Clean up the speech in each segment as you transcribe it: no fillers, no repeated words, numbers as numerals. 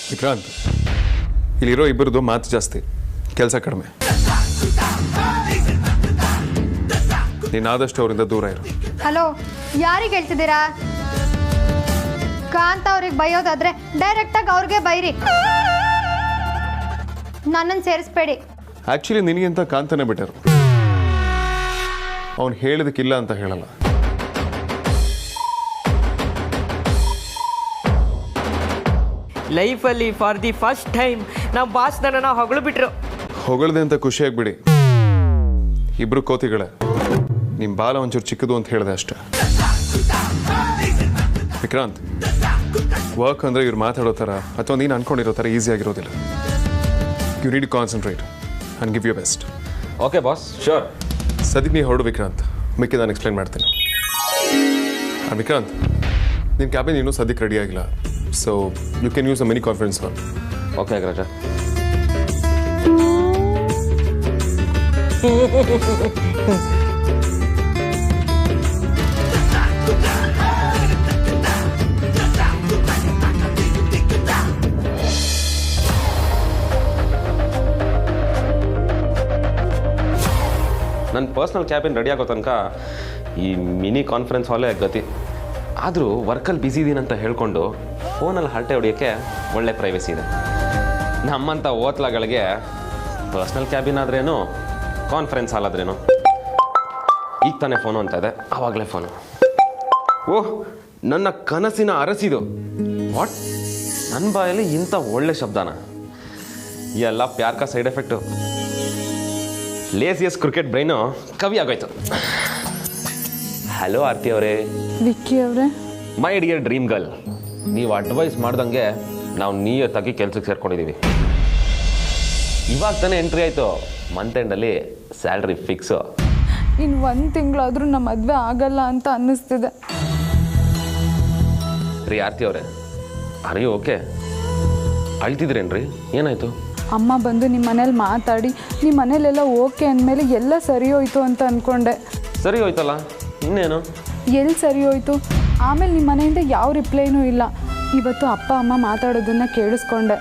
ವಿಕ್ರಾಂತ್, ಇಲ್ಲಿರೋ ಇಬ್ಬರದು ಮಾತು ಜಾಸ್ತಿ, ಕೆಲಸ ಕಡಿಮೆ. ನೀನಾದಷ್ಟು ಅವರಿಂದ ದೂರ ಇರು. ಹಲೋ, ಯಾರಿಗೆ ಹೇಳ್ತಿದ್ದೀರಾ? ಕಾಂತ ಅವ್ರಿಗೆ ಬೈಯೋದಾದ್ರೆ ಡೈರೆಕ್ಟಾಗಿ ಅವ್ರಿಗೆ ಬೈರಿ, ನನ್ನನ್ನು ಸೇರಿಸ್ಬೇಡಿ. ಆ್ಯಕ್ಚುಲಿ ನಿನಗಿಂತ ಕಾಂತನೇ ಬೆಟರ್. ಅವನು ಹೇಳಿದಕ್ಕಿಲ್ಲ ಅಂತ ಹೇಳಲ್ಲ. ಲೈಫಲ್ಲಿ ಫಾರ್ ದಿ ಫಸ್ಟ್ ಟೈಮ್ ನಮ್ಮ ಬಾಸ್ ನನ್ನ ಹೊಗಳು ಬಿಟ್ರು. ಹೊಗಳದೆ ಅಂತ ಖುಷಿಯಾಗ್ಬಿಡಿ. ಇಬ್ರು ಕೋತಿಗಳೇ. ನಿಮ್ಮ ಬಾಲ ಒಂಚೂರು ಚಿಕ್ಕದು ಅಂತ ಹೇಳಿದೆ ಅಷ್ಟೇ. ವಿಕ್ರಾಂತ್, ವರ್ಕ್ ಅಂದರೆ ಇವ್ರು ಮಾತಾಡೋ ಥರ ಅಥವಾ ನೀನು ಅನ್ಕೊಂಡಿರೋ ಥರ ಈಸಿ ಆಗಿರೋದಿಲ್ಲ. You need concentrate and give you best. Okay boss, sure. ಸದ್ಯಕ್ಕೆ ನೀವು ಹೊರಡು ವಿಕ್ರಾಂತ್, ಮಿಕ್ಕಿ ನಾನು ಎಕ್ಸ್ಪ್ಲೈನ್ ಮಾಡ್ತೀನಿ. ವಿಕ್ರಾಂತ್, ನಿನ್ನ ಕ್ಯಾಬಿನ್ ಇನ್ನೂ ಸದ್ಯಕ್ಕೆ ರೆಡಿ ಆಗಿಲ್ಲ. So you can use a mini conference hall. Okay Agraja. ನನ್ನ ಪರ್ಸ್ನಲ್ ಕ್ಯಾಬಿನ್ ರೆಡಿ ಆಗೋ ತನಕ ಈ ಮಿನಿ ಕಾನ್ಫರೆನ್ಸ್ ಹಾಲೇ ಗತಿ. ಆದರೂ ವರ್ಕಲ್ಲಿ ಬ್ಯುಸಿ ಇದ್ದೀನಿ ಅಂತ ಹೇಳ್ಕೊಂಡು ಫೋನಲ್ಲಿ ಹರಟೆ ಹೊಡಿಯೋಕ್ಕೆ ಒಳ್ಳೆ ಪ್ರೈವಸಿ ಇದೆ. ನಮ್ಮಂಥ ಓತ್ಲಗಳಿಗೆ ಪರ್ಸ್ನಲ್ ಕ್ಯಾಬಿನ್ ಆದ್ರೇನು, ಕಾನ್ಫರೆನ್ಸ್ ಹಾಲ್ ಆದ್ರೇನು. ಈಗ ತಾನೇ ಫೋನು ಅಂತ ಇದೆ, ಆವಾಗಲೇ ಫೋನು. ಓಹ್, ನನ್ನ ಕನಸಿನ ಅರಸಿದು. ವಾಟ್? ನನ್ನ ಬಾಯಲ್ಲಿ ಇಂಥ ಒಳ್ಳೆ ಶಬ್ದನ? ಎಲ್ಲ ಪ್ಯಾರ್ ಕಾ ಸೈಡ್ ಎಫೆಕ್ಟು. ಲೇಸಿಯಸ್ ಕ್ರಿಕೆಟ್ ಬ್ರೈನು ಕವಿ ಆಗೋಯ್ತು. ಹಲೋ ಆರ್ತಿ ಅವರೇ. ವಿಕ್ಕಿ ಅವರೇ. ಮೈ ಡಿಯರ್ ಡ್ರೀಮ್ ಗರ್ಲ್, ನೀವು ಅಡ್ವೈಸ್ ಮಾಡ್ದಂಗೆ ನಾವು ನಿಯತ್ತಾಗಿ ಕೆಲ್ಸಕ್ಕೆ ಸೇರ್ಕೊಂಡಿದ್ದೀವಿ. ಇವಾಗ ತಾನೇ ಎಂಟ್ರಿ ಆಯಿತು. ಮಂತ್ ಎಂಡಲ್ಲಿ ಸ್ಯಾಲ್ರಿ ಫಿಕ್ಸು. ಇನ್ನು 1 ತಿಂಗಳಾದರೂ ನಮ್ಮ ಮದುವೆ ಆಗಲ್ಲ ಅಂತ ಅನ್ನಿಸ್ತಿದೆ. ರೀ ಆರ್ತಿ ಅವರೇ, ಅರೆ ಓಕೆ, ಅಳ್ತಿದ್ರೇನ್ರಿ? ಏನಾಯಿತು? ಅಮ್ಮ ಬಂದು ನಿಮ್ಮ ಮನೇಲಿ ಮಾತಾಡಿ ನಿಮ್ಮ ಮನೇಲೆಲ್ಲ ಓಕೆ ಅಂದಮೇಲೆ ಎಲ್ಲ ಸರಿ ಹೋಯ್ತು ಅಂತ ಅಂದ್ಕೊಂಡೆ. ಸರಿ ಹೋಯ್ತಲ್ಲ, ಇನ್ನೇನು? ಎಲ್ಲಿ ಸರಿ ಹೋಯ್ತು? ಆಮೇಲೆ ನಿಮ್ಮ ಮನೆಯಿಂದ ಯಾವ ರಿಪ್ಲೈನೂ ಇಲ್ಲ. ಇವತ್ತು ಅಪ್ಪ ಅಮ್ಮ ಮಾತಾಡೋದನ್ನು ಕೇಳಿಸ್ಕೊಂಡೆ.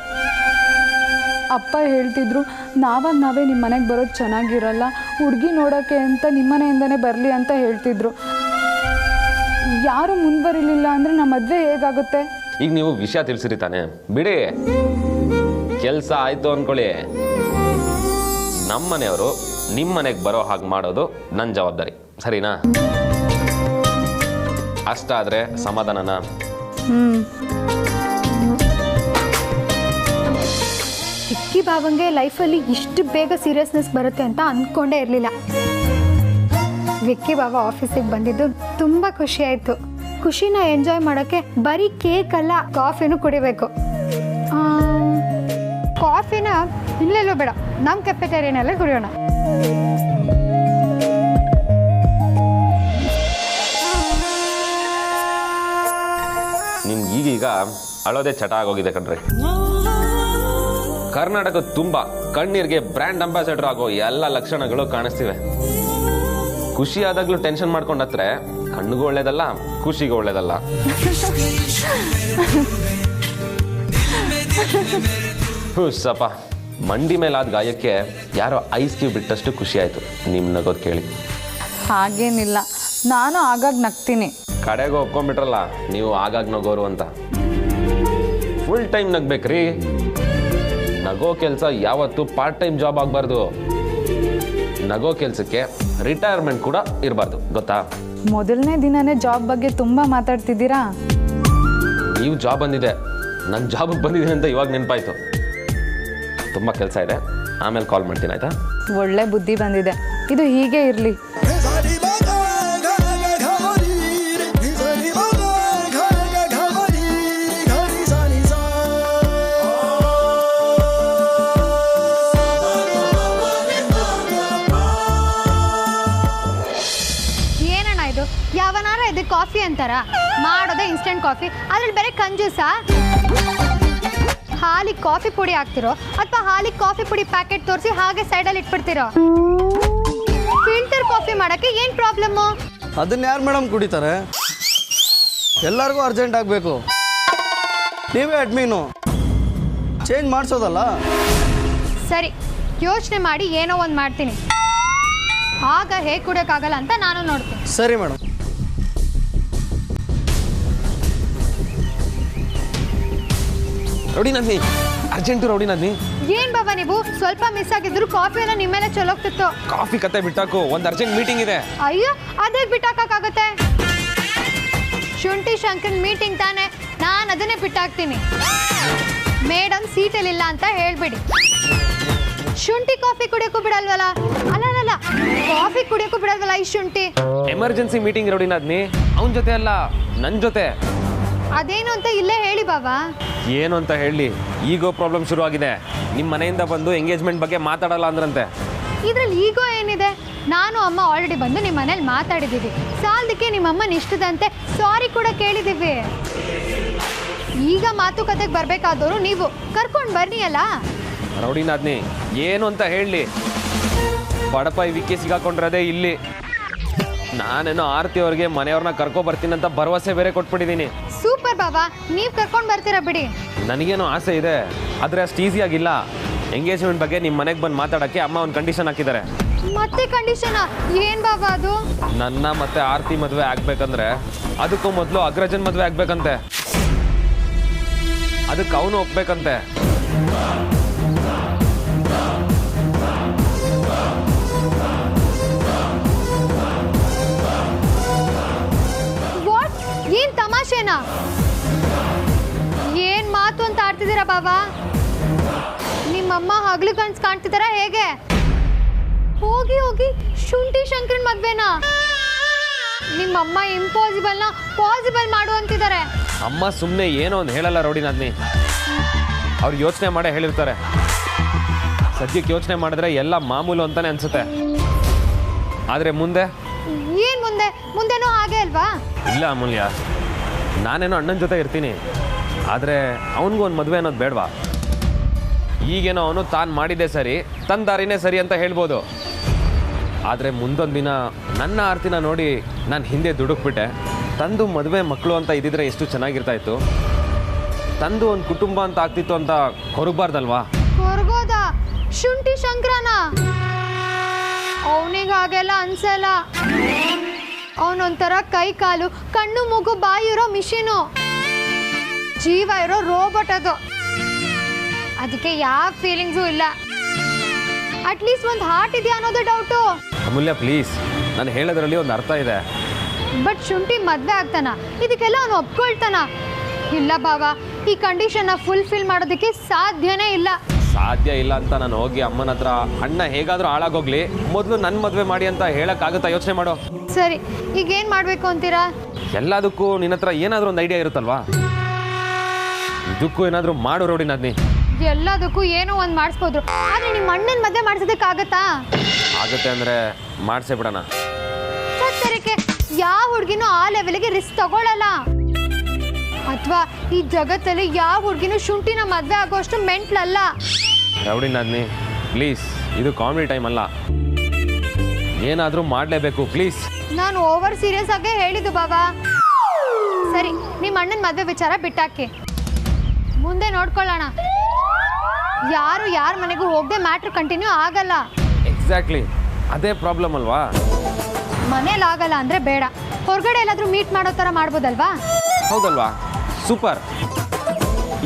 ಅಪ್ಪ ಹೇಳ್ತಿದ್ರು, ನಾವೇ ನಿಮ್ಮ ಮನೆಗೆ ಬರೋದು ಚೆನ್ನಾಗಿರಲ್ಲ, ಹುಡುಗಿ ನೋಡೋಕ್ಕೆ ಅಂತ ನಿಮ್ಮ ಮನೆಯಿಂದನೇ ಬರಲಿ ಅಂತ ಹೇಳ್ತಿದ್ರು. ಯಾರು ಮುಂದುವರಿಲಿಲ್ಲ ಅಂದರೆ ನಮ್ಮ ಮದುವೆ ಹೇಗಾಗುತ್ತೆ? ಈಗ ನೀವು ವಿಷಯ ತಿಳಿಸಿರಿ ತಾನೆ, ಬಿಡಿ. ಕೆಲಸ ಆಯಿತು ಅಂದ್ಕೊಳ್ಳಿ, ನಮ್ಮ ಮನೆಯವರು ನಿಮ್ಮ ಮನೆಗೆ ಬರೋ ಹಾಗೆ ಮಾಡೋದು ನನ್ನ ಜವಾಬ್ದಾರಿ, ಸರಿನಾ? ಅಷ್ಟಾದರೆ ಸಮಾಧಾನನಾ? ವಿಕ್ಕಿ ಬಾವಂಗೆ ಲೈಫಲ್ಲಿ ಇಷ್ಟು ಬೇಗ ಸೀರಿಯಸ್ನೆಸ್ ಬರುತ್ತೆ ಅಂತ ಅಂದ್ಕೊಂಡೇ ಇರಲಿಲ್ಲ. ವಿಕ್ಕಿ ಬಾಬಾ ಆಫೀಸಿಗೆ ಬಂದಿದ್ದು ತುಂಬ ಖುಷಿ ಆಯಿತು. ಖುಷಿನ ಎಂಜಾಯ್ ಮಾಡೋಕ್ಕೆ ಬರೀ ಕೇಕ್ ಅಲ್ಲ, ಕಾಫಿನೂ ಕುಡಿಬೇಕು. ಕಾಫಿನ ಇಲ್ಲೆಲ್ಲೂ ಬೇಡ, ನಮ್ಮ ಕೆಫೆಟೇರಿಯನಲ್ಲೇ ಕುಡಿಯೋಣ. ನಿಮ್ಗೆ ಈಗೀಗ ಅಳೋದೇ ಚಟ ಆಗೋಗಿದೆ ಕಣ್ರಿ. ಕರ್ನಾಟಕ ತುಂಬ ಕಣ್ಣೀರಿಗೆ ಬ್ರ್ಯಾಂಡ್ ಅಂಬಾಸಿಡರ್ ಆಗೋ ಎಲ್ಲ ಲಕ್ಷಣಗಳು ಕಾಣಿಸ್ತಿವೆ. ಖುಷಿ ಆದಾಗ್ಲೂ ಟೆನ್ಷನ್ ಮಾಡ್ಕೊಂಡು ಹತ್ರ ಕಣ್ಣಿಗೂ ಒಳ್ಳೇದಲ್ಲ, ಖುಷಿಗೂ ಒಳ್ಳೇದಲ್ಲ. ಹುಸ್ಸಪ್ಪ, ಮಂಡಿ ಮೇಲಾದ ಗಾಯಕ್ಕೆ ಯಾರೋ ಐಸ್ ಕ್ಯೂಬ್ ಬಿಟ್ಟಷ್ಟು ಖುಷಿ ಆಯ್ತು ನಿಮ್ ನಗೋದು ಕೇಳಿ. ಹಾಗೇನಿಲ್ಲ, ನಾನು ಆಗಾಗ ನಗ್ತೀನಿ. ಕಡೆಗೆ ಒಪ್ಕೊಂಡ್ಬಿಟ್ರಲ್ಲ ನೀವು ಆಗಾಗ ನಗೋರು ಅಂತ. Full time ನಗ್ಬೇಕ್ರಿ. ನಗೋ ಕೆಲಸ ಯಾವತ್ತು ಪಾರ್ಟ್ ಟೈಮ್ ಜಾಬ್ ಆಗಬಾರ್ದು. ನಗೋ ಕೆಲಸಕ್ಕೆ ರಿಟೈರ್ಮೆಂಟ್ ಕೂಡ ಇರಬಾರ್ದು, ಗೊತ್ತಾ? ಮೊದಲನೇ ದಿನನೇ ಜಾಬ್ ಬಗ್ಗೆ ತುಂಬ ಮಾತಾಡ್ತಿದ್ದೀರಾ. ನೀವು ಜಾಬ್ ಬಂದಿದೆ, ನನ್ನ ಜಾಬಿಗೆ ಬಂದಿದೆ ಅಂತ ಇವಾಗ ನೆನಪಾಯ್ತು. ತುಂಬ ಕೆಲಸ ಇದೆ, ಆಮೇಲೆ ಕಾಲ್ ಮಾಡ್ತೀನಿ, ಆಯ್ತಾ? ಒಳ್ಳೆ ಬುದ್ಧಿ ಬಂದಿದೆ, ಇದು ಹೀಗೆ ಇರಲಿ. ಏನಣ್ಣ ಇದು? ಯಾವನಾರ ಇದು ಕಾಫಿ ಅಂತಾರ? ಮಾಡೋದೇ ಇನ್ಸ್ಟೆಂಟ್ ಕಾಫಿ, ಅದ್ರಲ್ಲಿ ಬೇರೆ ಕಂಜೂಸಾ? ಹಾಲಿಗೆ ಕಾಫಿ ಪುಡಿ ಹಾಕ್ತಿರೋ ಅಥವಾ ಹಾಲಿಗೆ ಕಾಫಿ ಪುಡಿ ಪ್ಯಾಕೆಟ್ ತೋರಿಸಿ ಹಾಗೆ ಸೈಡಲ್ಲಿ ಇಟ್ಬಿಡ್ತಿರೋ? ಫಿಲ್ಟರ್ ಕಾಫಿ ಮಾಡೋಕ್ಕೆ ಏನು ಪ್ರಾಬ್ಲಮ್ಮು? ಅದನ್ನ ಯಾರು ಮೇಡಮ್ ಕುಡಿತಾರೆ? ಎಲ್ಲರಿಗೂ ಅರ್ಜೆಂಟ್ ಆಗಬೇಕು. ನೀವೇ ಅಡ್ಮೀನು. ಚೇಂಜ್ ಮಾಡಿಸೋದಲ್ಲ. ಸರಿ, ಯೋಚನೆ ಮಾಡಿ ಏನೋ ಒಂದು ಮಾಡ್ತೀನಿ. ಆಗ ಹೇಗೆ ಕುಡಿಯೋಕ್ಕಾಗಲ್ಲ ಅಂತ ನಾನು ನೋಡ್ತೀನಿ. ಸರಿ madam. Rowdy Nandini, urgent rowdy Nandini. ಏನ್ ಬಾಬಾ ನೀವು ಸ್ವಲ್ಪ ಮಿಸ್ ಆಗಿದ್ರು ಕಾಫಿ ಎಲ್ಲ ನಿಮ್ಮೇಲೆ ಚಲೋಗ್ತಿತ್ತು. ಕಾಫಿ ಕತೆ ಬಿಟ್ಟಾಕು, ಒಂದು ಅರ್ಜೆಂಟ್ ಮೀಟಿಂಗ್ ಇದೆ. ಅಯ್ಯೋ ಅದೇ ಬಿಟ್ಟಾಕಾಗುತ್ತೆ. ಶುಂಠಿ ಶಂಕರನ್ ಮೀಟಿಂಗ್ ತಾನೆ, ನಾನು ಅದನ್ನೇ ಬಿಟ್ಟಾಕ್ತೀನಿ. ಮೇಡಮ್ ಸೀಟಲ್ಲಿಲ್ಲ ಅಂತ ಹೇಳ್ಬಿಡಿ. ಶುಂಠಿ ಕಾಫಿ ಕುಡಿಯೋಕ್ಕೂ ಬಿಡಲ್ವಲ್ಲ? ಅಲ್ಲ ಕಾಫಿ ಕುಡಿಯೋಕ್ಕೂ ಬಿಡಲ್ವಲ್ಲ ಈ ಶುಂಠಿ? ಎಮರ್ಜೆನ್ಸಿ ಮೀಟಿಂಗ್ ರೌಡಿ ನಂದಿನಿ, ಅವನ ಜೊತೆ ಅಲ್ಲ ನನ್ನ ಜೊತೆ. ಅದೇನು ಅಂತ ಇಲ್ಲೇ ಹೇಳಿ ಬಾಬಾ. ಏನು ಅಂತ ಹೇಳಿ, ಈಗೋ ಪ್ರಾಬ್ಲಮ್ ಶುರು ಆಗಿದೆ. ನಿಮ್ಮ ಮನೆಯಿಂದ ಬಂದು ಎಂಗೇಜ್ಮೆಂಟ್ ಬಗ್ಗೆ ಮಾತಾಡಲ್ಲ ಅಂದ್ರಂತೆ. ಇದ್ರಲ್ಲಿ ಈಗೋ ಏನಿದೆ? ನಾನು ಅಮ್ಮ ಆಲ್ರೆಡಿ ಬಂದು ನಿಮ್ಮ ಮನೇಲಿ ಮಾತಾಡಿದ್ದೀವಿ. ಸಾಲದಕ್ಕೆ ನಿಮ್ಮಮ್ಮನ ಇಷ್ಟದಂತೆ ಸಾರಿ ಕೂಡ ಕೇಳಿದ್ದೀವಿ. ಈಗ ಮಾತುಕತೆಗೆ ಬರಬೇಕಾದವರು ನೀವು ಕರ್ಕೊಂಡು ಬನ್ನಿ ಅಲ್ಲ. ರೌಡಿ ನಂದಿನಿ, ಏನು ಅಂತ ಹೇಳಿ, ಬಡಪಾಯಿ ವಿಕ್ಕಿ ಸಿಗಾಕೊಂಡ್ರದೇ ಇಲ್ಲಿ. ನಾನೇನೋ ಆರತಿ ಅವ್ರಿಗೆ ಮನೆಯವ್ರನ್ನ ಕರ್ಕೊಬರ್ತೀನಿ ಅಂತ ಭರವಸೆ ಬೇರೆ ಕೊಟ್ಬಿಟ್ಟಿದ್ದೀನಿ. ಸೂಪರ್ ಬಾಬಾ, ನೀವು ಕರ್ಕೊಂಡು ಬರ್ತೀರಾ ಬಿಡಿ. ನನಗೇನೋ ಆಸೆ ಇದೆ, ಆದರೆ ಅಷ್ಟು ಈಸಿಯಾಗಿಲ್ಲ. ಎಂಗೇಜ್ಮೆಂಟ್ ಬಗ್ಗೆ ನಿಮ್ಮ ಮನೆಗೆ ಬಂದು ಮಾತಾಡೋಕ್ಕೆ ಅಮ್ಮ ಒಂದು ಕಂಡೀಷನ್ ಹಾಕಿದ್ದಾರೆ. ಮತ್ತೆ ಕಂಡೀಷನಾ? ಏನು ಬಾಬಾ ಅದು? ನನ್ನ ಮತ್ತೆ ಆರತಿ ಮದುವೆ ಆಗ್ಬೇಕಂದ್ರೆ ಅದಕ್ಕೂ ಮೊದಲು ಅಗ್ರಜನ್ ಮದುವೆ ಆಗ್ಬೇಕಂತೆ. ಅದಕ್ಕೆ ಅವನು ಒಪ್ಬೇಕಂತೆ. ವಾಟ್? ಏನ್ ತಮಾಷೆನಾ? ಏನ್ ಮಾತು ಅಂತ ಆಡ್ತಿದ್ದೀರಾ ಬಾಬಾ? ನಿಮ್ಮಮ್ಮ ಹಗಲು ಕನ್ಸ್ ಕಾಣ್ತಿದಾರ ಹೇಗೆ? ಹೋಗಿ ಹೋಗಿ ಶುಂಠಿ ಶಂಕರನ್ ಮದ್ವೆನಾ? ನಿಮ್ಮಮ್ಮ ಇಂಪಾಸಿಬಲ್ನ ಪಾಸಿಬಲ್ ಮಾಡು ಅಂತಿದ್ದಾರೆ. ಅಮ್ಮ ಸುಮ್ಮನೆ ಏನೋ ಒಂದು ಹೇಳಲ್ಲ ರೌಡಿ ನಂದಿನಿ, ಅವ್ರು ಯೋಚನೆ ಮಾಡೇ ಹೇಳಿರ್ತಾರೆ. ಸದ್ಯಕ್ಕೆ ಯೋಚನೆ ಮಾಡಿದ್ರೆ ಎಲ್ಲ ಮಾಮೂಲು ಅಂತಾನೆ ಅನ್ಸುತ್ತೆ. ಆದರೆ ಮುಂದೆ ಏನ್ ಮುಂದೆ? ಮುಂದೆನೂ ಹಾಗೆ ಅಲ್ವಾ? ಇಲ್ಲ ಅಮೂಲ್ಯ, ನಾನೇನೋ ಅಣ್ಣನ ಜೊತೆ ಇರ್ತೀನಿ, ಆದರೆ ಅವನಿಗೂ ಒಂದು ಮದುವೆ ಅನ್ನೋದು ಬೇಡವಾ? ಈಗೇನೋ ಅವನು ತಾನು ಮಾಡಿದ್ದೆ ಸರಿ, ತನ್ನ ದಾರಿನೇ ಸರಿ ಅಂತ ಹೇಳ್ಬೋದು. ಆದರೆ ಮುಂದೊಂದು ದಿನ ನನ್ನ ಆರ್ತಿನ ನೋಡಿ ನಾನು ಹಿಂದೆ ದುಡುಕ್ಬಿಟ್ಟೆ. ತಂದು ಮದುವೆ ಮಕ್ಕಳು ಅಂತ ಇದ್ದಿದ್ರೆ ಎಷ್ಟು ಚೆನ್ನಾಗಿರ್ತಾ ಇತ್ತು. ತಂದು ಒಂದು ಕುಟುಂಬ ಅಂತ ಆಗ್ತಿತ್ತು ಅಂತ ಕೊರಗಬಾರ್ದಲ್ವಾ? ಕೊರಗೋದ ಶುಂಠಿ ಶಂಕರನ? ಅವನಿಗಾಗೆಲ್ಲ ಅನ್ಸಲ್ಲ. ಅವನೊಂಥರ ಕೈ ಕಾಲು ಕಣ್ಣು ಮೂಗು ಬಾಯಿ ಇರೋ ಮಿಷಿನು, ಜೀವ ಇರೋ ರೋಬೋಟ್ ಅದು. ಅದಕ್ಕೆ ಯಾವ ಫೀಲಿಂಗ್ಸು ಇಲ್ಲ. ಅಟ್ಲೀಸ್ಟ್ ಒಂದು ಹಾರ್ಟ್ ಇದೆಯಾ ಅನ್ನೋದೇ ಡೌಟು. ಅಮೂಲ್ಯ ಪ್ಲೀಸ್, ನಾನು ಹೇಳೋದ್ರಲ್ಲಿ ಒಂದು ಅರ್ಥ ಇದೆ. ಬಟ್ ಶುಂಠಿ ಮದುವೆ ಆಗ್ತಾನ? ಇದಕ್ಕೆಲ್ಲ ಅವನು ಒಪ್ಕೊಳ್ತಾನ? ಇಲ್ಲ ಬಾಬಾ, ಈ ಕಂಡೀಷನ್ನ ಫುಲ್ಫಿಲ್ ಮಾಡೋದಕ್ಕೆ ಸಾಧ್ಯನೇ ಇಲ್ಲ. ಸಾಧ್ಯ ಇಲ್ಲ ಅಂತ ನಾನು ಹೋಗಿ ಅಮ್ಮನ ಹತ್ರ ಅಣ್ಣ ಹೇಗಾದರೂ ಹಾಳಾಗೋಗ್ಲಿ, ಮೊದಲು ನನ್ನ ಮದುವೆ ಮಾಡಿ ಅಂತ ಹೇಳೋಕ್ಕಾಗುತ್ತಾ? ಯೋಚನೆ ಮಾಡು. ಸರಿ, ಈಗ ಏನು ಮಾಡಬೇಕು ಅಂತೀರಾ? ಎಲ್ಲದಕ್ಕೂ ನಿನ್ನ ಹತ್ರ ಏನಾದರೂ ಒಂದು ಐಡಿಯಾ ಇರುತ್ತಲ್ವಾ? ಇದಕ್ಕೂ ಏನಾದರೂ ಮಾಡು ರೌಡಿ ನಂದಿನಿ. ಎಲ್ಲದಕ್ಕೂ ಏನೋ ಒಂದು ಮಾಡಿಸ್ಬೋದು, ಆದರೆ ನಿಮ್ಮ ಅಣ್ಣನ ಮದುವೆ ಮಾಡಿಸೋದಕ್ಕಾಗತ್ತಾ? ಆಗುತ್ತೆ ಅಂದರೆ ಮಾಡಿಸೇ ಬಿಡೋಣ. ಸತ್ತರಕ್ಕೆ ಯಾವ ಹುಡುಗಿನೂ ಆ ಲೆವೆಲ್ಗೆ ರಿಸ್ಕ್ ತಗೊಳ್ಳಲ್ಲ. ಅಥವಾ ಈ ಜಗತ್ತಲ್ಲಿ ಯಾವ ಹುಡುಗಿನೂ ಶುಂಠಿನ ಮದುವೆ ಆಗೋಷ್ಟು ಮೆಂಟ್ಲಲ್ಲ. ರೌಡಿ ನಂದಿನಿ ಪ್ಲೀಸ್, ಇದು ಕಾಮಿಡಿ ಟೈಮ್ ಅಲ್ಲ. ಏನಾದರೂ ಮಾಡಲೇಬೇಕು ಪ್ಲೀಸ್. ನಾನು ಓವರ್ ಸೀರಿಯಸ್ ಆಗೇ ಹೇಳಿದ್ದು ಬಾಬಾ. ಸರಿ, ನಿಮ್ಮ ಅಣ್ಣನ ಮದುವೆ ವಿಚಾರ ಬಿಟ್ಟಾಕಿ, ಮುಂದೆ ನೋಡ್ಕೊಳ್ಳೋಣ. ಯಾರು ಯಾರ ಮನೆಗೂ ಹೋಗದೆ ಮ್ಯಾಟ್ರ್ ಕಂಟಿನ್ಯೂ ಆಗಲ್ಲ. ಎಕ್ಸಾಕ್ಟ್ಲಿ, ಅದೇ ಪ್ರಾಬ್ಲಮ್ ಅಲ್ವಾ? ಮನೇಲಿ ಆಗಲ್ಲ ಅಂದರೆ ಬೇಡ, ಹೊರಗಡೆ ಎಲ್ಲಾದರೂ ಮೀಟ್ ಮಾಡೋ ಥರ ಮಾಡ್ಬೋದಲ್ವಾ? ಹೌದಲ್ವಾ? ಸೂಪರ್.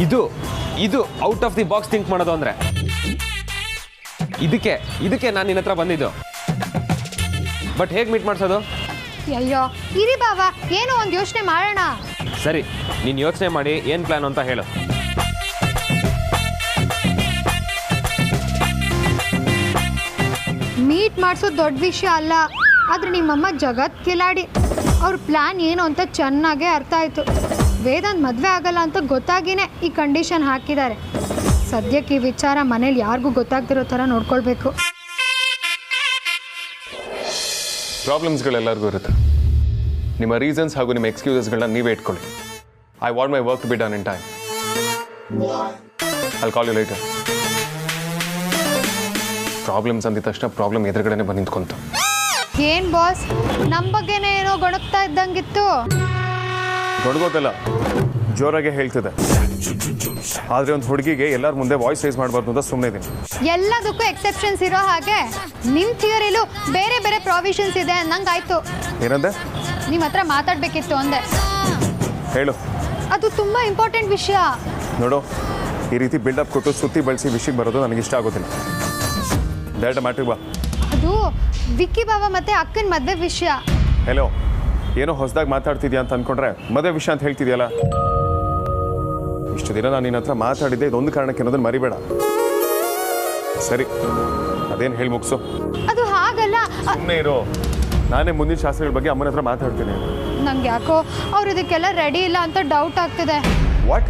ಇದು ಇದು out of the box think ಮಾಡೋದು ಅಂದರೆ ಇದಕ್ಕೆ ನಾನು ನಿನ್ನ ಹತ್ರ ಬಂದಿದ್ದು. ಬಟ್ ಹೇಗೆ ಮೀಟ್ ಮಾಡಿಸೋದು? ಅಯ್ಯೋ ಇರಿ ಬಾಬಾ, ಏನೋ ಒಂದು ಯೋಚನೆ ಮಾಡೋಣ. ಸರಿ, ನೀನು ಯೋಚನೆ ಮಾಡಿ ಏನು ಪ್ಲ್ಯಾನ್ ಅಂತ ಹೇಳು. ಮೀಟ್ ಮಾಡಿಸೋದು ದೊಡ್ಡ ವಿಷಯ ಅಲ್ಲ, ಆದರೆ ನಿಮ್ಮಮ್ಮ ಜಗತ್ ಕಿಲಾಡಿ. ಅವ್ರ ಪ್ಲ್ಯಾನ್ ಏನು ಅಂತ ಚೆನ್ನಾಗೇ ಅರ್ಥ ಆಯಿತು. ವೇದಾಂತ್ ಮದುವೆ ಆಗಲ್ಲ ಅಂತ ಗೊತ್ತಾಗಿನೇ ಈ ಕಂಡೀಷನ್ ಹಾಕಿದ್ದಾರೆ. ಸದ್ಯಕ್ಕೆ ಈ ವಿಚಾರ ಮನೇಲಿ ಯಾರಿಗೂ ಗೊತ್ತಾಗ್ತಿರೋ ಥರ ನೋಡ್ಕೊಳ್ಬೇಕು. ಪ್ರಾಬ್ಲಮ್ಸ್ಗಳೆಲ್ಲರಿಗೂ ಇರುತ್ತೆ. ನಿಮ್ಮ ರೀಸನ್ಸ್ ಹಾಗೂ ನಿಮ್ಮ ಎಕ್ಸ್ಕ್ಯೂಸಸ್ಗಳನ್ನ ನೀವೇ ಇಟ್ಕೊಳ್ಳಿ. I want my work to be done in time. I'll call you later. Problems ಅಂದಿದ ತಕ್ಷಣ ಪ್ರಾಬ್ಲಮ್ ಎದುರುಗಡೆನೆ ಬಂದು ನಿಂತ್ಕೊಂತು. ಏನ್ ಬಾಸ್, ನಮ್ಮ ಬಗ್ಗೆನೇ ಏನೋ ಗೊಣಗ್ತಾ ಇದ್ದಂಗಿತ್ತು. ದೊಡ್ಡಗೋದಲ್ಲ, ಜೋರಾಗೆ ಹೇಳ್ತಿದೆ. ಆದರೆ ಒಂದು ಹುಡುಗಿಗೆ ಎಲ್ಲರ ಮುಂದೆ ವಾಯ್ಸ್ ರೈಸ್ ಮಾಡಬಾರ್ದು ಅಂತ ಸುಮ್ಮನೆ ಇದ್ದೀನಿ. ಎಲ್ಲದಕ್ಕೂ ಎಕ್ಸೆಪ್ಷನ್ಸ್ ಇರೋ ಹಾಗೆ ನಿಮ್ಮ ಥಿಯರಿಲೂ ಬೇರೆ ಬೇರೆ ಪ್ರಾವಿಷನ್ಸ್ ಇದೆ ಅನ್ನಂಗಾಯ್ತು. ಏನಂದೆ? ನಿಮ್ಮ ಹತ್ರ ಮಾತಾಡಬೇಕಿತ್ತು ಅಂದೆ. ಹೇಳು. ಅದು ತುಂಬ ಇಂಪಾರ್ಟೆಂಟ್ ವಿಷಯ. ನೋಡು, ಈ ರೀತಿ ಬಿಲ್ಡಪ್ ಕೊಟ್ಟು ಸುತ್ತಿ ಬಳಸಿ ವಿಷಯಕ್ಕೆ ಬರೋದು ನನಗೆ ಇಷ್ಟ ಆಗೋದಿಲ್ಲ. ಡೈರೆಕ್ಟ್ ಮ್ಯಾಟ್ರಿಗೆ ಬಾ. ಅದು ವಿಕ್ಕಿ ಬಾಬಾ ಮತ್ತೆ ಅಕ್ಕನ ಮದುವೆ ವಿಷಯ. ಹೆಲೋ, ಏನೋ ಹೊಸದಾಗಿ ಮಾತಾಡ್ತಿದ್ಯಾ ಅಂತ ಅಂದ್ಕೊಂಡ್ರೆ ಮದುವೆ ವಿಷಯ ಅಂತ ಹೇಳ್ತಿದ್ಯಲ್ಲ. ಇಷ್ಟು ದಿನ ನಾನು ನಿನ್ನ ಹತ್ರ ಮಾತಾಡಿದ್ದೆ ಇದೊಂದು ಕಾರಣಕ್ಕೆ ಅನ್ನೋದನ್ನ ಮರಿಬೇಡ. ಸರಿ, ಅದೇನು ಹೇಳಿ ಮುಗಿಸು. ಅದು ಹಾಗಲ್ಲ. ಸುಮ್ಮನೆ ಇರೋ. ನಾನೇ ಮುಂದಿನ ಶಾಸ್ತ್ರಗಳ ಬಗ್ಗೆ ಅಮ್ಮನ ಹತ್ರ ಮಾತಾಡ್ತೀನಿ. ನಂಗೆ ಯಾಕೋ ಅವ್ರು ಇದಕ್ಕೆಲ್ಲ ರೆಡಿ ಇಲ್ಲ ಅಂತ ಡೌಟ್ ಆಗ್ತಿದೆ. ವಾಟ್?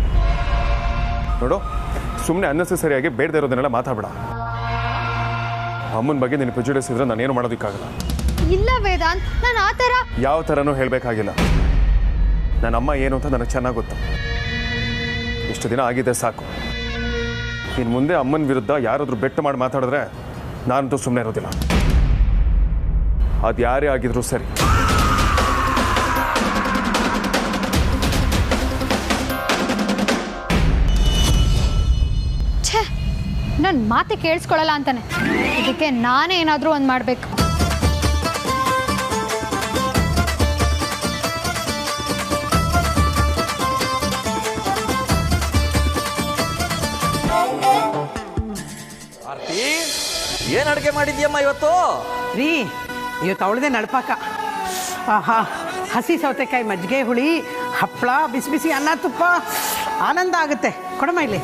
ನೋಡು, ಸುಮ್ಮನೆ ಅನ್ನೆಸೆಸರಿಯಾಗಿ ಬೇಡದೇ ಇರೋದನ್ನೆಲ್ಲ ಮಾತಾಡಬೇಡ. ಅಮ್ಮನ ಬಗ್ಗೆ ನಿನ್ನ ಪ್ರೆಜುಡಿಸ್ ಇದ್ರೆ ನಾನೇನು ಮಾಡೋದಕ್ಕಾಗಲ್ಲ. ಇಲ್ಲ ವೇದಾಂತ್, ನಾನು ಆ ಥರ ಯಾವ ಥರನೂ ಹೇಳಬೇಕಾಗಿಲ್ಲ. ನನ್ನ ಅಮ್ಮ ಏನು ಅಂತ ನನಗೆ ಚೆನ್ನಾಗಿ ಗೊತ್ತು. ಇಷ್ಟು ದಿನ ಆಗಿದೆ ಸಾಕು. ಇನ್ನು ಮುಂದೆ ಅಮ್ಮನ ವಿರುದ್ಧ ಯಾರಾದರೂ ಬೆಟ್ಟು ಮಾಡಿ ಮಾತಾಡಿದ್ರೆ ನಾನಂತೂ ಸುಮ್ಮನೆ ಇರೋದಿಲ್ಲ. ಅದು ಯಾರೇ ಆಗಿದ್ರು ಸರಿ. ಛೇ, ನನ್ನ ಮಾತೆ ಕೇಳಿಸ್ಕೊಳ್ಳಲ್ಲ ಅಂತಾನೆ. ಇದಕ್ಕೆ ನಾನೇ ಏನಾದರೂ ಒಂದು ಮಾಡಬೇಕು. ಆರ್ತಿ, ಏನು ಅಡುಗೆ ಮಾಡಿದ್ಯಮ್ಮ ಇವತ್ತು? ರೀ, ಇವತ್ತು ಅವಳದೇ ನಡ್ಪಾಕ. ಆಹಾ, ಹಸಿ ಸೌತೆಕಾಯಿ ಮಜ್ಜಿಗೆ ಹುಳಿ, ಹಪ್ಪಳ, ಬಿಸಿ ಬಿಸಿ ಅನ್ನ ತುಪ್ಪ, ಆನಂದ ಆಗುತ್ತೆ. ಕೊಡಮ್ಮ ಇಲ್ಲಿ.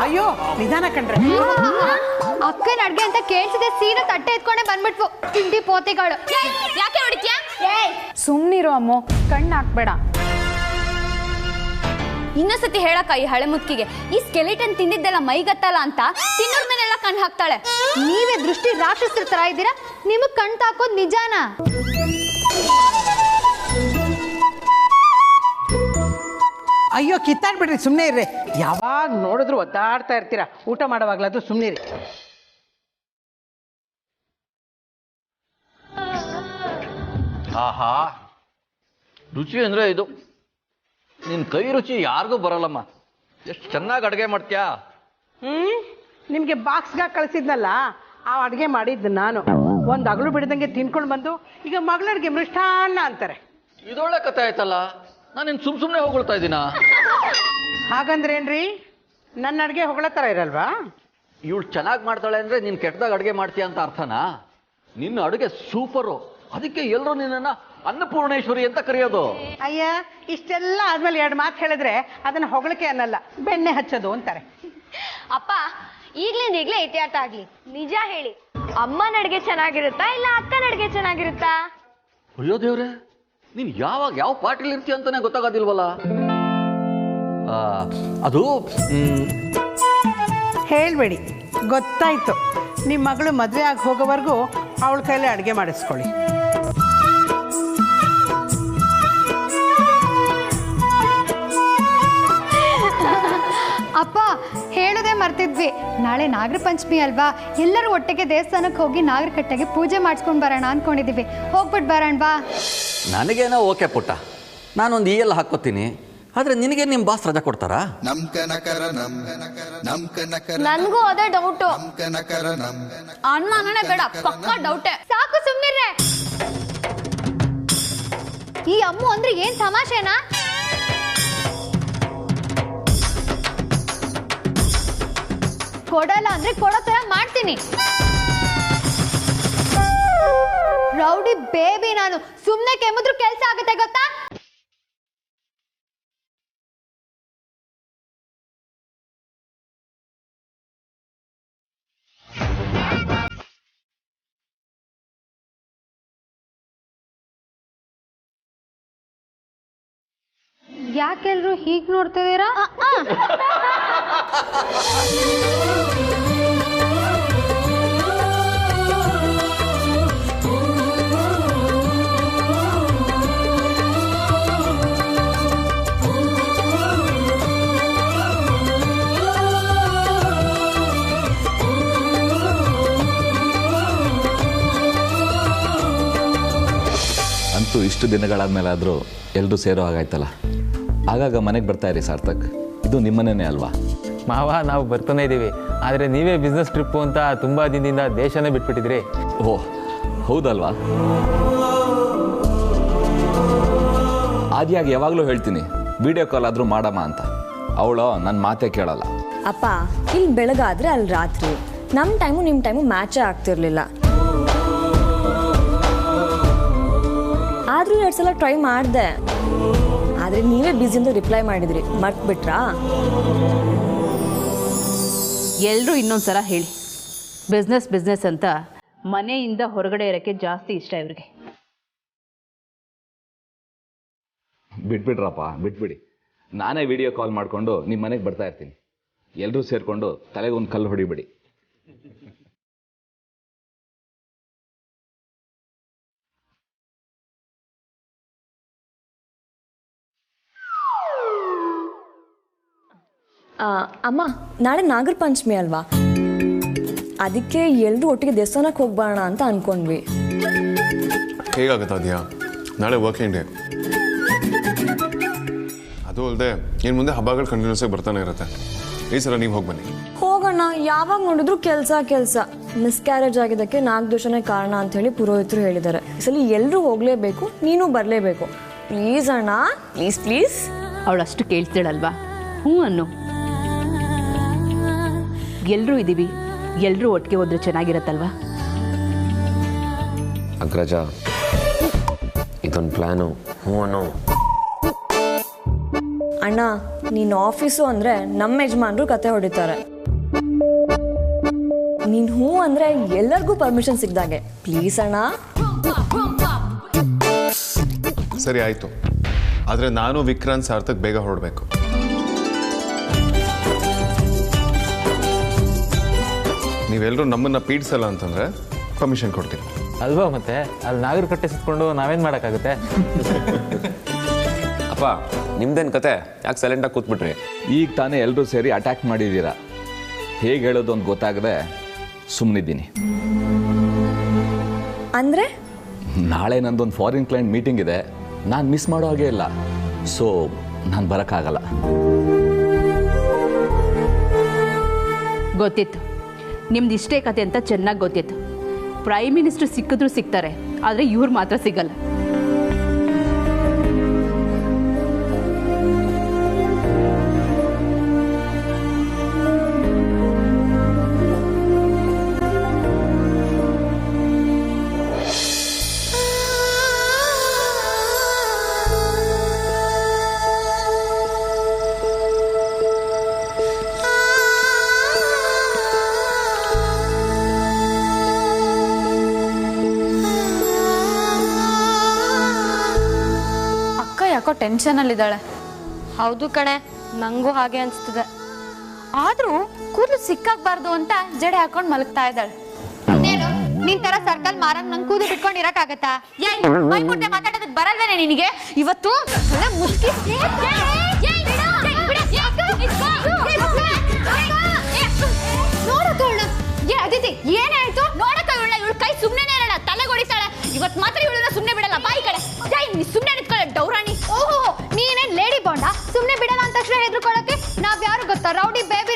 ಅಯ್ಯೋ, ನಿಧಾನ ಕಂಡ್ರೆ. ಅಕ್ಕನ ಅಡ್ಗೆ ಅಂತ ಕೇಳಿಸಿದೆ, ಸೀದಾ ತಟ್ಟೆ ಎತ್ಕೊಂಡೆ ಬಂದ್ಬಿಟ್ವು ತಿಂಡಿ ಪೋತಿಗಳು. ಯಾಕೆ ಹೊಡಿತ್ಯಾ? ಸುಮ್ಮನಿರೋ ಅಮ್ಮೋ, ಕಣ್ಣು ಹಾಕ್ಬೇಡ. ಇನ್ನೊಂದ್ಸತಿ ಹೇಳಕ್ಕ ಈ ಹಳೆ ಮುದ್ಕಿಗೆ, ಈ ಸ್ಕೆಲಿಟನ್ ತಿಂದಿದ್ದೆಲ್ಲ ಮೈಗತ್ತಲ್ಲ ಅಂತ ತಿನ್ನೋರ್ ಮೇಲೆಲ್ಲ ಕಣ್ಣು ಹಾಕ್ತಾಳೆ. ನೀವೇ ದೃಷ್ಟಿ ರಾಕ್ಷಸರ ತರ ಇದ್ದೀರಾ. ನಿಮಗ್ ಕಣ್ ತಾಕೋದ್ ನಿಜಾನ? ಅಯ್ಯೋ, ಕಿತ್ತಾಡ್ಬಿಡ್ರಿ, ಸುಮ್ಮನೆ ಇರ್ರಿ. ಯಾವಾಗ ನೋಡಿದ್ರು ಒದ್ದಾಡ್ತಾ ಇರ್ತೀರಾ. ಊಟ ಮಾಡುವಾಗ್ಲಾದ್ರೂ ಸುಮ್ಮನೆ ಇರಿ. ಆಹಾ, ರುಚಿ ಅಂದರೆ ಇದು. ನಿನ್ನ ಕೈ ರುಚಿ ಯಾರಿಗೂ ಬರಲ್ಲಮ್ಮ. ಎಷ್ಟು ಚೆನ್ನಾಗಿ ಅಡುಗೆ ಮಾಡ್ತೀಯಾ. ನಿಮಗೆ ಬಾಕ್ಸ್ಗಾಗಿ ಕಳಿಸಿದ್ನಲ್ಲ, ಆ ಅಡುಗೆ ಮಾಡಿದ್ದು ನಾನು. ಒಂದು ಅಗಲು ಬಿಡದಂಗೆ ತಿನ್ಕೊಂಡು ಬಂದು ಈಗ ಮಗಳಡಿಗೆ ಮೃಷ್ಟಾನ್ನ ಅಂತಾರೆ. ಇದೊಳ್ಳೆ ಕಥೆ ಆಯ್ತಲ್ಲ. ನಾನು ನಿನ್ನ ಸುಮ್ಮನೆ ಹೊಗಳ್ತಾ ಇದ್ದೀನಾ? ಹಾಗಂದ್ರೆ ಏನ್ರಿ, ನನ್ನ ಅಡುಗೆ ಹೊಗಳೋ ಥರ ಇರಲ್ವಾ? ಇವಳು ಚೆನ್ನಾಗಿ ಮಾಡ್ತಾಳೆ ಅಂದರೆ ನೀನು ಕೆಟ್ಟದಾಗ ಅಡುಗೆ ಮಾಡ್ತೀಯ ಅಂತ ಅರ್ಥನಾ? ನಿನ್ನ ಅಡುಗೆ ಸೂಪರು, ಅದಕ್ಕೆ ಎಲ್ಲರೂ ನಿನ್ನನ್ನು ಅನ್ನಪೂರ್ಣೇಶ್ವರಿ ಅಂತ ಕರೆಯೋದು. ಅಯ್ಯ, ಇಷ್ಟೆಲ್ಲ ಆದ್ಮೇಲೆ ಎರಡು ಮಾತು ಹೇಳಿದ್ರೆ ಅದನ್ನ ಹೊಗಳಿಕೆ ಅನ್ನಲ್ಲ, ಬೆಣ್ಣೆ ಹಚ್ಚೋದು ಅಂತಾರೆ. ಅಪ್ಪ, ಈಗ್ಲೇ ಇತಿಹಾಸ ಆಗ್ಲಿ, ನಿಜ ಹೇಳಿ, ಅಮ್ಮನ ಅಡ್ಗೆ ಚೆನ್ನಾಗಿರುತ್ತಾ ಇಲ್ಲ ಅಕ್ಕನ ಅಡ್ಗೆ ಚೆನ್ನಾಗಿರುತ್ತಾ? ಅಯ್ಯೋ ದೇವ್ರೆ, ನೀನು ಯಾವಾಗ ಯಾವ ಪಾರ್ಟಿಲಿ ಇರ್ತೀಯ ಅಂತಾನೆ ಗೊತ್ತಾಗೋದಿಲ್ವಲ್ಲ. ಅದು ಹೇಳ್ಬೇಡಿ, ಗೊತ್ತಾಯ್ತು. ನಿಮ್ಮ ಮಗಳು ಮದುವೆ ಆಗಿ ಹೋಗೋವರೆಗೂ ಅವಳ ಕೈಲೇ ಅಡುಗೆ ಮಾಡಿಸ್ಕೊಳ್ಳಿ. ಅಪ್ಪ, ಹೇಳೋದೇ ಮರ್ತಿದ್ವಿ. ನಾಳೆ ನಾಗರ ಪಂಚಮಿ ಅಲ್ವಾ? ಎಲ್ಲರೂ ಒಟ್ಟಿಗೆ ದೇವಸ್ಥಾನಕ್ಕೆ ಹೋಗಿ ನಾಗರಕಟ್ಟೆಗೆ ಪೂಜೆ ಮಾಡಿಸ್ಕೊಂಡು ಬರೋಣ ಅನ್ಕೊಂಡಿದ್ದೀವಿ. ಹೋಗ್ಬಿಟ್ಟು ಬರೋಣ ಬಾ. ನನಗೇನೋ ಓಕೆ ಪುಟ್ಟ, ನಾನೊಂದು EL ಹಾಕ್ಕೋತೀನಿ. ಆದರೆ ನಿನಗೆ ನಿಮ್ಮ ಬಾಸ್ ರಜಾ ಕೊಡ್ತಾರಾ? ನನ್ಗೂ ಅದೇ ಡೌಟು. ಅನುಮಾನನೇ ಬೇಡ, ಪಕ್ಕಾ ಡೌಟೆ. ಸಾಕು, ಸುಮ್ಮನಿರ್ರೆ. ಈ ಅಮ್ಮು ಅಂದ್ರೆ ಏನ್ ತಮಾಷೆನಾ? ಕೊಡಲ್ಲ ಅಂದ್ರೆ ಕೊಡೋ ತರ ಮಾಡ್ತೀನಿ. ರೌಡಿ ಬೇಬಿ ನಾನು. ಸುಮ್ನೆ ಕೆಮ್ಮಿದ್ರು ಕೆಲಸ ಆಗುತ್ತೆ ಗೊತ್ತಾ? ಯಾಕೆಲ್ರು ಹೀಗೆ ನೋಡ್ತಿದ್ದೀರಾ? ಅಂತೂ ಇಷ್ಟು ದಿನಗಳಾದ್ಮೇಲಾದರೂ ಎಲ್ಲರೂ ಸೇರೋ ಹಾಗಾಯ್ತಲ್ಲ. ಆಗಾಗ ಮನೆಗೆ ಬರ್ತಾ ಇರಿ ಸಾರ್ಥಕ್, ಇದು ನಿಮ್ಮನೇ ಅಲ್ವಾ? ಮಾವ, ನಾವು ಬರ್ತಾನೆ ಇದ್ದೀವಿ, ಆದರೆ ನೀವೇ ಬಿಸ್ನೆಸ್ ಟ್ರಿಪ್ಪು ಅಂತ ತುಂಬ ದಿನದಿಂದ ದೇಶನೇ ಬಿಟ್ಬಿಟ್ಟಿದ್ರಿ. ಓಹ್ ಹೌದಲ್ವಾ? ಆದಿಯಾಗಿ ಯಾವಾಗಲೂ ಹೇಳ್ತೀನಿ ವಿಡಿಯೋ ಕಾಲ್ ಆದರೂ ಮಾಡಮ್ಮ ಅಂತ. ಅವಳು ನನ್ನ ಮಾತೇ ಕೇಳಲ್ಲ. ಅಪ್ಪ, ಇಲ್ಲಿ ಬೆಳಗಾದ್ರೆ ಅಲ್ಲಿ ರಾತ್ರಿ, ನಮ್ಮ ಟೈಮು ನಿಮ್ಮ ಟೈಮು ಮ್ಯಾಚೇ ಆಗ್ತಿರ್ಲಿಲ್ಲ. ಆದರೂ 2 ಸಲ ಟ್ರೈ ಮಾಡಿದೆ, ಆದರೆ ನೀವೇ ಬ್ಯುಸಿಯಿಂದ ರಿಪ್ಲೈ ಮಾಡಿದ್ರಿ, ಮರ್ತ್ಬಿಟ್ರಾ? ಎಲ್ಲರೂ ಇನ್ನೊಂದ್ಸಲ ಹೇಳಿ, ಬಿಸ್ನೆಸ್ ಅಂತ ಮನೆಯಿಂದ ಹೊರಗಡೆ ಇರೋಕ್ಕೆ ಜಾಸ್ತಿ ಇಷ್ಟ ಇವ್ರಿಗೆ. ಬಿಟ್ಬಿಡ್ರಪ್ಪ, ಬಿಟ್ಬಿಡಿ. ನಾನೇ ವಿಡಿಯೋ ಕಾಲ್ ಮಾಡಿಕೊಂಡು ನಿಮ್ಮ ಮನೆಗೆ ಬರ್ತಾ ಇರ್ತೀನಿ. ಎಲ್ಲರೂ ಸೇರಿಕೊಂಡು ತಲೆಗೊಂದು ಕಲ್ಲು ಹೊಡಿಬಿಡಿ. ಅಮ್ಮ, ನಾಳೆ ನಾಗರ ಪಂಚಮಿ ಅಲ್ವಾ, ಅದಕ್ಕೆ ಎಲ್ಲರೂ ಒಟ್ಟಿಗೆ ದೇವಸ್ಥಾನಕ್ಕೆ ಹೋಗ್ಬಾರೋಣ ಅಂತ ಅನ್ಕೊಂಡ್ವಿ. ಹೇಗಾಗತ್ತ ಅದ್ಯಾ? ನಾಳೆ ವರ್ಕಿಂಗ್ ಡೇ. ಅದು ಅಲ್ಲದೆ ಇನ್ನು ಮುಂದೆ ಹಬ್ಬಗಳು ಕಂಟಿನ್ಯೂಸ್ ಆಗಿ ಬರ್ತಾನೆ ಇರುತ್ತೆ. ಈ ಸಲ ನೀವು ಹೋಗಿ ಬನ್ನಿ. ಹೋಗೋಣ, ಯಾವಾಗ ನೋಡಿದ್ರು ಕೆಲಸ. ಮಿಸ್ಕ್ಯಾರೇಜ್ ಆಗಿದ್ದಕ್ಕೆ 4 ದೋಷನೇ ಕಾರಣ ಅಂತ ಹೇಳಿ ಪುರೋಹಿತರು ಹೇಳಿದ್ದಾರೆ. ಈ ಸಲ ಎಲ್ಲರೂ ಹೋಗಲೇಬೇಕು, ನೀನು ಬರಲೇಬೇಕು. ಪ್ಲೀಸ್ ಅಣ್ಣ, ಪ್ಲೀಸ್. ಅವಳಷ್ಟು ಕೇಳ್ತಾಳಲ್ವಾ, ಹ್ಞೂ ಅನ್ನು. ಎಲ್ಲರೂ ಇದ್ದೀವಿ, ಎಲ್ಲರೂ ಒಟ್ಟಿಗೆ ಹೋದ್ರೆ ಚೆನ್ನಾಗಿರತ್ತಲ್ವಾ? ಅಗ್ರಜ, ಇದೊಂದು ಪ್ಲ್ಯಾನು, ಹ್ಞೂ ಅನ್ನೋ. ಅಣ್ಣ, ನೀನು ಆಫೀಸು ಅಂದರೆ ನಮ್ಮ ಯಜಮಾನ್ರು ಕತೆ ಹೊಡಿತಾರೆ. ನೀನು ಹ್ಞೂ ಅಂದರೆ ಎಲ್ಲರಿಗೂ ಪರ್ಮಿಷನ್ ಸಿಗ್ದಾಗೆ. ಪ್ಲೀಸ್ ಅಣ್ಣ. ಸರಿ ಆಯಿತು, ಆದರೆ ನಾನು ವಿಕ್ರಾಂತ್ ಸಾರ್ಥಕ್ ಬೇಗ ಹೊರಡಬೇಕು. ನೀವೆಲ್ಲರೂ ನಮ್ಮನ್ನು ಪೀಡಿಸಲ್ಲ ಅಂತಂದರೆ ಪರ್ಮಿಷನ್ ಕೊಡ್ತೀನಿ ಅಲ್ವಾ? ಮತ್ತೆ ಅಲ್ಲಿ ನಾಗರ ಕಟ್ಟೆ ಸುತ್ಕೊಂಡು ನಾವೇನು ಮಾಡೋಕ್ಕಾಗುತ್ತೆ? ಅಪ್ಪ, ನಿಮ್ದೇನು ಕತೆ? ಯಾಕೆ ಸೈಲೆಂಟಾಗಿ ಕೂತ್ಬಿಟ್ರಿ? ಈಗ ತಾನೇ ಎಲ್ಲರೂ ಸೇರಿ ಅಟ್ಯಾಕ್ ಮಾಡಿದ್ದೀರಾ. ಹೇಗೆ ಹೇಳೋದು ಅಂತ ಗೊತ್ತಾಗದೆ ಸುಮ್ಮನಿದ್ದೀನಿ. ಅಂದರೆ ನಾಳೆ ನಂದೊಂದು ಫಾರಿನ್ ಕ್ಲೈಂಟ್ ಮೀಟಿಂಗ್ ಇದೆ, ನಾನು ಮಿಸ್ ಮಾಡೋ ಹಾಗೆ ಇಲ್ಲ. ಸೊ ನಾನು ಬರೋಕ್ಕಾಗಲ್ಲ. ಗೊತ್ತಿತ್ತು ನಿಮ್ದು ಇಷ್ಟೇ ಕತೆ ಅಂತ ಚೆನ್ನಾಗಿ ಗೊತ್ತಿತ್ತು. ಪ್ರೈಮ್ ಮಿನಿಸ್ಟರ್ ಸಿಕ್ಕಿದ್ರು ಸಿಗ್ತಾರೆ, ಆದರೆ ಇವ್ರು ಮಾತ್ರ ಸಿಗಲ್ಲ. ಯಾಕೋ ಟೆನ್ಷನಲ್ಲಿದ್ದಾಳೆ. ಹೌದು ಕಣೆ, ನಂಗೂ ಹಾಗೆ ಅನಿಸ್ತದೆ. ಆದರೂ ಕೂದಲು ಸಿಕ್ಕಾಗಬಾರ್ದು ಅಂತ ಜಡೆ ಹಾಕೊಂಡು ಮಲಗ್ತಾ ಇದ್ದಾಳೆ. ನಿನ್ ತರ ಸರ್ಕಲ್ ಮಾರಂಗ್ ನಂಗೆ ಕೂದಲು ಬಿಟ್ಕೊಂಡು ಇರಕ್ಕಾಗತ್ತಾ? ಮಾತಾಡೋದಕ್ಕೆ ಬರಲ್ವೇನೆ ನಿನಗೆ? ಇವತ್ತು ಅದಿತಿ, ಏನಾಯ್ತು? ನೋಡಕ್ಕ ಇವಳ ಕೈ ಸುಮ್ಮನೆ ಇರಲ್ಲ, ತಲೆ ಹೊಡಿತಾಳೆ. ಇವತ್ತು ಮಾತ್ರ ಇವಳನ್ನ ಸುಮ್ಮನೆ ಬಿಡಲ್ಲ. ಬಾಯಿ ಕಡೆ ಸುಮ್ಮನೆ ನಿಂತ್ಕೊಳ್ಳೆ ಡೌರಾಣಿ. ಓಹೋ, ನೀನೇನ್ ಲೇಡಿ ಬಾಂಡ? ಸುಮ್ಮನೆ ಬಿಡಲ್ಲ ಅಂತ ತಕ್ಷಣ ಹೆದರ್ಕೊಳ್ಳಕ್ಕೆ ನಾವ್ಯಾರು ಗೊತ್ತಾ? Rowdy baby